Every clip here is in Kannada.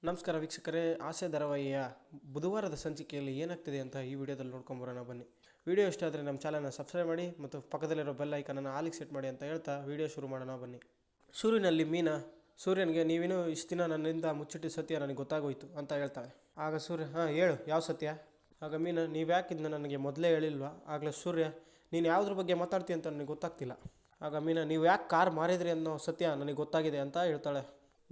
ನಮಸ್ಕಾರ ವೀಕ್ಷಕರೇ, ಆಸೆ ಧಾರಾವಾಹಿಯ ಬುಧವಾರದ ಸಂಚಿಕೆಯಲ್ಲಿ ಏನಾಗ್ತಿದೆ ಅಂತ ಈ ವಿಡಿಯೋದಲ್ಲಿ ನೋಡ್ಕೊಂಬರೋಣ ಬನ್ನಿ. ವಿಡಿಯೋ ಇಷ್ಟ ಆದರೆ ನಮ್ಮ ಚಾನಲ್ನ ಸಬ್ಸ್ಕ್ರೈಬ್ ಮಾಡಿ ಮತ್ತು ಪಕ್ಕದಲ್ಲಿರೋ ಬೆಲ್ ಐಕನನ್ನು ಆಲಿಗೆ ಸೆಟ್ ಮಾಡಿ ಅಂತ ಹೇಳ್ತಾ ವಿಡಿಯೋ ಶುರು ಮಾಡೋಣ ಬನ್ನಿ. ಸೂರ್ಯನಲ್ಲಿ ಮೀನಾ ಸೂರ್ಯನಿಗೆ ನೀವೇನು ಇಷ್ಟು ದಿನ ನನ್ನಿಂದ ಮುಚ್ಚಿಟ್ಟು ಸತ್ಯ ನನಗೆ ಗೊತ್ತಾಗೋಯ್ತು ಅಂತ ಹೇಳ್ತಾಳೆ. ಆಗ ಸೂರ್ಯ ಹೇಳು ಯಾವ ಸತ್ಯ? ಆಗ ಮೀನಾ ನೀವು ಯಾಕಿದ್ನ ನನಗೆ ಮೊದಲೇ ಹೇಳಿಲ್ವಾ? ಆಗಲೇ ಸೂರ್ಯ ನೀನು ಯಾವುದ್ರ ಬಗ್ಗೆ ಮಾತಾಡ್ತೀಯ ಅಂತ ನನಗೆ ಗೊತ್ತಾಗ್ತಿಲ್ಲ. ಆಗ ಮೀನಾ ನೀವು ಯಾಕೆ ಕಾರ್ ಮಾರಿದ್ರಿ ಅನ್ನೋ ಸತ್ಯ ನನಗೆ ಗೊತ್ತಾಗಿದೆ ಅಂತ ಹೇಳ್ತಾಳೆ.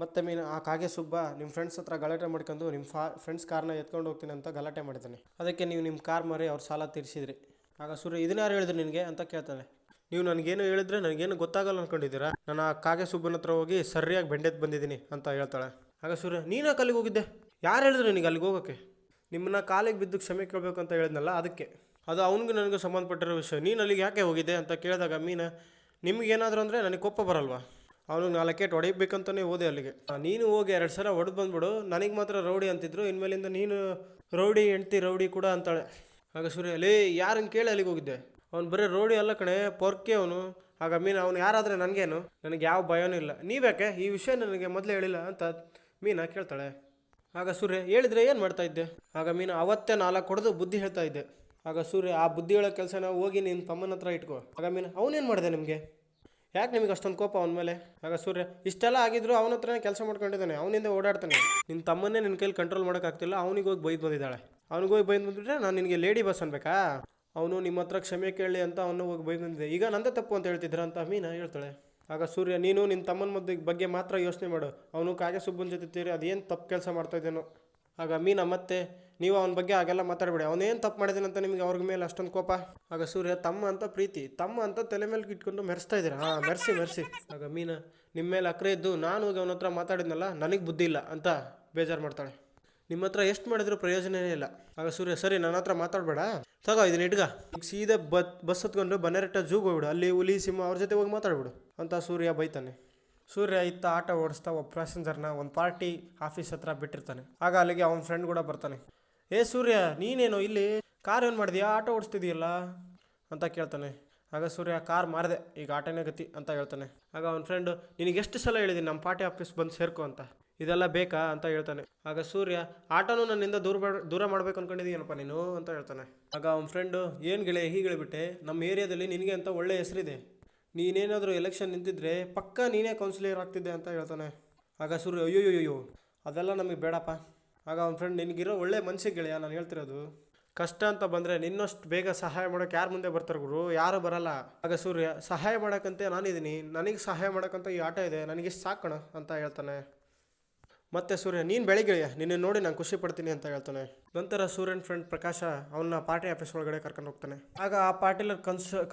ಮತ್ತು ಮೀನು ಆ ಕಾಗೆ ಸುಬ್ಬ ನಿಮ್ಮ ಫ್ರೆಂಡ್ಸ್ ಹತ್ರ ಗಲಾಟೆ ಮಾಡ್ಕೊಂಡು ನಿಮ್ಮ ಫ್ರೆಂಡ್ಸ್ ಕಾರ್ನ ಎತ್ಕೊಂಡು ಹೋಗ್ತೀನಿ ಅಂತ ಗಲಾಟೆ ಮಾಡಿದ್ದಾನೆ. ಅದಕ್ಕೆ ನೀವು ನಿಮ್ಮ ಕಾರ್ ಮಾರಿ ಅವ್ರ ಸಾಲ ತೀರಿಸಿದ್ರಿ. ಆಗ ಸೂರ್ಯ ಇದನ್ನ ಯಾರು ಹೇಳಿದ್ರು ನಿನಗೆ ಅಂತ ಕೇಳ್ತಾನೆ. ನೀವು ನನಗೇನು ಹೇಳಿದ್ರೆ ನನಗೇನು ಗೊತ್ತಾಗಲ್ಲ ಅಂದ್ಕೊಂಡಿದ್ದೀರಾ? ನಾನು ಆ ಕಾಗೆ ಸುಬ್ಬನ ಹತ್ರ ಹೋಗಿ ಸರಿಯಾಗಿ ಬೆಂಡೆದ್ದು ಬಂದಿದ್ದೀನಿ ಅಂತ ಹೇಳ್ತಾಳೆ. ಆಗ ಸೂರ್ಯ ನೀನು ಅಲ್ಲಿಗೆ ಹೋಗಿದ್ದೆ? ಯಾರು ಹೇಳಿದ್ರು ನಿನಗೆ ಅಲ್ಲಿಗೆ ಹೋಗೋಕ್ಕೆ? ನಿಮ್ಮನ್ನ ಕಾಲಿಗೆ ಬಿದ್ದು ಕ್ಷಮೆ ಕೇಳಬೇಕು ಅಂತ ಹೇಳಿದ್ನಲ್ಲ ಅದಕ್ಕೆ. ಅದು ಅವನಿಗೂ ನನಗೂ ಸಂಬಂಧಪಟ್ಟಿರೋ ವಿಷಯ. ನೀನು ಅಲ್ಲಿಗೆ ಯಾಕೆ ಹೋಗಿದ್ದೆ ಅಂತ ಕೇಳಿದಾಗ ಮೀನಾ ನಿಮಗೇನಾದರೂ ಅಂದರೆ ನನಗೆ ಕೋಪ ಬರಲ್ವಾ? ಅವನು 4 ಏಟು ಹೊಡಿಬೇಕಂತಲೇ ಹೋದೆ ಅಲ್ಲಿಗೆ. ನೀನು ಹೋಗಿ 2 ಸಲ ಹೊಡೆದು ಬಂದ್ಬಿಡು, ನನಗೆ ಮಾತ್ರ ರೌಡಿ ಅಂತಿದ್ರು, ಇನ್ಮೇಲಿಂದ ನೀನು ರೌಡಿ ಹೆಂಡ್ತಿ ರೌಡಿ ಕೂಡ ಅಂತಾಳೆ. ಆಗ ಸೂರ್ಯ ಲೇ ಯಾರನ್ನು ಕೇಳಿ ಅಲ್ಲಿಗೆ ಹೋಗಿದ್ದೆ? ಅವ್ನು ಬರೀ ರೌಡಿ ಅಲ್ಲ ಕಣೆ, ಪೊರ್ಕೆ ಅವನು. ಆಗ ಮೀನಾ ಅವನು ಯಾರಾದರೆ ನನಗೇನು, ನನಗೆ ಯಾವ ಭಯನೂ ಇಲ್ಲ. ನೀವ್ಯಾಕೆ ಈ ವಿಷಯ ನನಗೆ ಮೊದಲೇ ಹೇಳಿಲ್ಲ ಅಂತ ಮೀನಾ ಕೇಳ್ತಾಳೆ. ಆಗ ಸೂರ್ಯ ಹೇಳಿದ್ರೆ ಏನು ಮಾಡ್ತಾ ಇದ್ದೆ? ಆಗ ಮೀನಾ ಅವತ್ತೇ 4 ಹೊಡೆದು ಬುದ್ಧಿ ಹೇಳ್ತಾ ಇದ್ದೆ. ಆಗ ಸೂರ್ಯ ಆ ಬುದ್ಧಿ ಹೇಳೋ ಕೆಲಸನ ಹೋಗಿ ನಿನ್ನ ತಮ್ಮನ ಹತ್ರ ಇಟ್ಕೋ. ಆಗ ಮೀನಾ ಅವನೇನು ಮಾಡಿದೆ ನಿಮಗೆ? ಯಾಕೆ ನಿಮಗೆ ಅಷ್ಟೊಂದು ಕೋಪ ಅವನ ಮೇಲೆ? ಆಗ ಸೂರ್ಯ ಇಷ್ಟೆಲ್ಲ ಆಗಿದ್ರು ಅವನ ಹತ್ರನೇ ಕೆಲಸ ಮಾಡ್ಕೊಂಡಿದ್ದಾನೆ, ಅವನಿಂದ ಓಡಾಡ್ತಾನೆ. ನಿನ್ನ ತಮ್ಮನ್ನೇ ನಿನ್ನ ಕೈಲಿ ಕಂಟ್ರೋಲ್ ಮಾಡೋಕ್ಕಾಗ್ತಿಲ್ಲ, ಅವನಿಗೆ ಹೋಗಿ ಬೈದು ಬಂದಿದ್ದಾಳೆ. ಅವ್ನಿಗೆ ಹೋಗಿ ಬೈದು ಬಂದುಬಿಟ್ರೆ ನಾನು ನಿನಗೆ ಲೇಡಿ ಬಸ್ ಅನ್ಬೇಕಾ? ಅವನು ನಿಮ್ಮ ಹತ್ರ ಕ್ಷಮೆ ಕೇಳಲಿ ಅಂತ ಅವನು ಹೋಗಿ ಬೈದು ಬಂದಿದ್ದೆ, ಈಗ ನಂದೇ ತಪ್ಪು ಅಂತ ಹೇಳ್ತಿದ್ರ ಅಂತ ಮೀನಾ ಹೇಳ್ತಾಳೆ. ಆಗ ಸೂರ್ಯ ನೀನು ನಿನ್ನ ತಮ್ಮನ ಬಗ್ಗೆ ಮಾತ್ರ ಯೋಚನೆ ಮಾಡು, ಅವನು ಕಾಗೆ ಸುಬ್ಬನ ಜೊತೆ ತೀರಿ ಅದೇನು ತಪ್ಪು ಕೆಲಸ ಮಾಡ್ತಾ ಇದ್ದೇನೋ. ಆಗ ಮೀನಾ ಮತ್ತೆ ನೀವು ಅವನ ಬಗ್ಗೆ ಹಾಗೆಲ್ಲ ಮಾತಾಡಬೇಡಿ, ಅವನೇನು ತಪ್ಪು ಮಾಡಿದ್ದಾನೆ ಅಂತ ನಿಮಗೆ ಅವ್ರ ಮೇಲೆ ಅಷ್ಟೊಂದು ಕೋಪ? ಆಗ ಸೂರ್ಯ ತಮ್ಮ ಅಂತ ಪ್ರೀತಿ, ತಮ್ಮ ಅಂತ ತಲೆ ಮೇಲೆ ಇಟ್ಕೊಂಡು ಮೆರೆಸ್ತಾ ಇದ್ದೀರಾ? ಮೆರೆಸಿ. ಆಗ ಮೀನಾ ನಿಮ್ಮ ಮೇಲೆ ಅಕ್ರೆ ಇದ್ದು ನಾನು ಹೋಗಿ ಅವನ ಹತ್ರ ಮಾತಾಡಿದ್ನಲ್ಲ, ನನಗೆ ಬುದ್ಧಿ ಇಲ್ಲ ಅಂತ ಬೇಜಾರು ಮಾಡ್ತಾಳೆ. ನಿಮ್ಮ ಹತ್ರ ಎಷ್ಟು ಮಾಡಿದ್ರು ಪ್ರಯೋಜನವೇ ಇಲ್ಲ. ಆಗ ಸೂರ್ಯ ಸರಿ ನನ್ನ ಹತ್ರ ಮಾತಾಡಬೇಡ, ತಗೋ ಇದನ್ನ ಇಟ್ಗ, ಈಗ ಸೀದಾ ಬಸ್ ಹತ್ಕೊಂಡು ಬನ್ನೇರಟ್ಟ ಜೂಗೆ ಹೋಗ್ಬಿಡು, ಅಲ್ಲಿ ಹುಲಿ ಸಿಂಹ ಅವ್ರ ಜೊತೆ ಹೋಗಿ ಮಾತಾಡ್ಬಿಡು ಅಂತ ಸೂರ್ಯ ಬೈತಾನೆ. ಸೂರ್ಯ ಇತ್ತ ಆಟ ಓಡಿಸ್ತಾ ಒಬ್ಬ ಪ್ಯಾಸೆಂಜರ್ನ ಒಂದು ಪಾರ್ಟಿ ಆಫೀಸ್ ಹತ್ರ ಬಿಟ್ಟಿರ್ತಾನೆ. ಆಗ ಅಲ್ಲಿಗೆ ಅವನ ಫ್ರೆಂಡ್ ಕೂಡ ಬರ್ತಾನೆ. ಸೂರ್ಯ ನೀನೇನು ಇಲ್ಲಿ ಕಾರ್ ಏನು ಮಾಡಿದ್ಯಾ, ಆಟೋ ಓಡಿಸ್ತಿದೆಯಲ್ಲ ಅಂತ ಕೇಳ್ತಾನೆ. ಆಗ ಸೂರ್ಯ ಕಾರ್ ಮಾರಿದೆ, ಈಗ ಆಟೋನೇ ಗತಿ ಅಂತ ಹೇಳ್ತಾನೆ. ಆಗ ಅವನ ಫ್ರೆಂಡು ನಿನಗೆ ಎಷ್ಟು ಸಲ ಹೇಳಿದ್ದೀನಿ ನಮ್ಮ ಪಾರ್ಟಿ ಆಫೀಸ್ ಬಂದು ಸೇರ್ಕೊ ಅಂತ, ಇದೆಲ್ಲ ಬೇಕಾ ಅಂತ ಹೇಳ್ತಾನೆ. ಆಗ ಸೂರ್ಯ ಆಟೋನು ನನ್ನಿಂದ ದೂರ ಮಾಡ್ಬೇಕು ಅಂದ್ಕೊಂಡಿದ್ದೀನಪ್ಪ ನೀನು ಅಂತ ಹೇಳ್ತಾನೆ. ಆಗ ಅವನ ಫ್ರೆಂಡು ಏನು ಗೆಳೆ ಹೀಗೆ ಹೇಳಿಬಿಟ್ಟೆ, ನಮ್ಮ ಏರಿಯಾದಲ್ಲಿ ನಿನಗೆ ಅಂತ ಒಳ್ಳೆ ಹೆಸರಿದೆ, ನೀನೇನಾದರೂ ಎಲೆಕ್ಷನ್ ನಿಂತಿದ್ರೆ ಪಕ್ಕ ನೀನೇ ಕೌನ್ಸಿಲರ್ ಆಗ್ತಿದ್ದೆ ಅಂತ ಹೇಳ್ತಾನೆ. ಆಗ ಸೂರ್ಯ ಅಯ್ಯೋ ಅದೆಲ್ಲ ನಮಗೆ ಬೇಡಪ್ಪ. ಆಗ ಅವ್ನ ಫ್ರೆಂಡ್ ನಿನಗಿರೋ ಒಳ್ಳೆ ಮನಸ್ಸಿಗೆ ಗೆಳೆಯ ನಾನು ಹೇಳ್ತಿರೋದು, ಕಷ್ಟ ಅಂತ ಬಂದರೆ ನಿನ್ನಷ್ಟು ಬೇಗ ಸಹಾಯ ಮಾಡೋಕ್ಕೆ ಯಾರು ಮುಂದೆ ಬರ್ತಾರೆ ಗುರು? ಯಾರು ಬರಲ್ಲ. ಆಗ ಸೂರ್ಯ ಸಹಾಯ ಮಾಡೋಕ್ಕಂತೆ ನಾನಿದ್ದೀನಿ, ನನಗೆ ಸಹಾಯ ಮಾಡೋಕ್ಕಂತ ಈ ಆಟ ಇದೆ, ನನಗಿಷ್ಟು ಸಾಕೋಣ ಅಂತ ಹೇಳ್ತಾನೆ. ಮತ್ತೆ ಸೂರ್ಯ ನೀನು ಬೆಳಿಗ್ಗೆಯ ನಿನ್ನ ನೋಡಿ ನಾನು ಖುಷಿ ಪಡ್ತೀನಿ ಅಂತ ಹೇಳ್ತಾನೆ. ನಂತರ ಸೂರ್ಯನ ಫ್ರೆಂಡ್ ಪ್ರಕಾಶ ಅವನ್ನ ಪಾರ್ಟಿ ಆಫೀಸ್ ಒಳಗಡೆ ಕರ್ಕೊಂಡು ಹೋಗ್ತಾನೆ. ಆಗ ಆ ಪಾರ್ಟಿಲರ್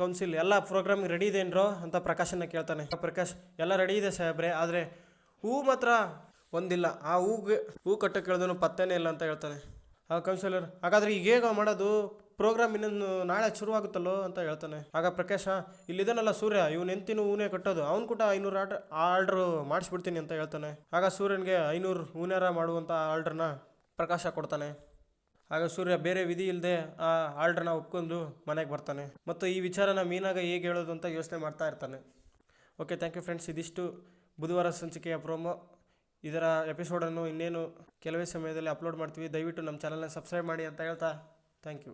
ಕೌನ್ಸಿಲ್ ಎಲ್ಲ ಪ್ರೋಗ್ರಾಮ್ ರೆಡಿ ಇದೆನ್ರೋ ಅಂತ ಪ್ರಕಾಶನ ಕೇಳ್ತಾನೆ. ಪ್ರಕಾಶ್ ಎಲ್ಲ ರೆಡಿ ಇದೆ ಸಾಹೇಬ್ರೆ, ಆದರೆ ಹೂ ಮಾತ್ರ ಒಂದಿಲ್ಲ, ಆ ಹೂ ಕಟ್ಟಕ್ಕೆ ಕೇಳಿದನು ಪತ್ತೇನೇ ಇಲ್ಲ ಅಂತ ಹೇಳ್ತಾನೆ. ಆ ಕೌನ್ಸಿಲರ್ ಹಾಗಾದ್ರೆ ಈಗ ಹೇಗ ಮಾಡೋದು, ಪ್ರೋಗ್ರಾಮ್ ಇನ್ನೊಂದು ನಾಳೆ ಶುರುವಾಗುತ್ತಲ್ಲೋ ಅಂತ ಹೇಳ್ತಾನೆ. ಆಗ ಪ್ರಕಾಶ ಇಲ್ಲಿದ್ದಾನಲ್ಲ ಸೂರ್ಯ, ಇವನು ಎಂತಿನೂ ಹೂನೇ ಕಟ್ಟೋದು, ಅವ್ನು ಕೂಡ 500 ಆರ್ಡ್ರು ಮಾಡಿಸ್ಬಿಡ್ತೀನಿ ಅಂತ ಹೇಳ್ತಾನೆ. ಆಗ ಸೂರ್ಯನಿಗೆ 500 ಹೂನಾರ ಮಾಡುವಂಥ ಆರ್ಡ್ರನ್ನ ಪ್ರಕಾಶ ಕೊಡ್ತಾನೆ. ಆಗ ಸೂರ್ಯ ಬೇರೆ ವಿಧಿ ಇಲ್ಲದೆ ಆ ಆರ್ಡ್ರನ್ನ ಒಪ್ಕೊಂಡು ಮನೆಗೆ ಬರ್ತಾನೆ ಮತ್ತು ಈ ವಿಚಾರನ ಮೀನಾಗ ಹೇಗೆ ಹೇಳೋದು ಅಂತ ಯೋಚನೆ ಮಾಡ್ತಾ ಇರ್ತಾನೆ. Okay, thank you friends. ಇದಿಷ್ಟು ಬುಧವಾರ ಸಂಚಿಕೆಯ ಪ್ರೋಮೋ. ಇದರ ಎಪಿಸೋಡನ್ನು ಇನ್ನೇನು ಕೆಲವೇ ಸಮಯದಲ್ಲಿ ಅಪ್ಲೋಡ್ ಮಾಡ್ತೀವಿ. ದಯವಿಟ್ಟು ನಮ್ಮ ಚಾನಲ್ನ ಸಬ್ಸ್ಕ್ರೈಬ್ ಮಾಡಿ ಅಂತ ಹೇಳ್ತಾ ಥ್ಯಾಂಕ್ ಯು.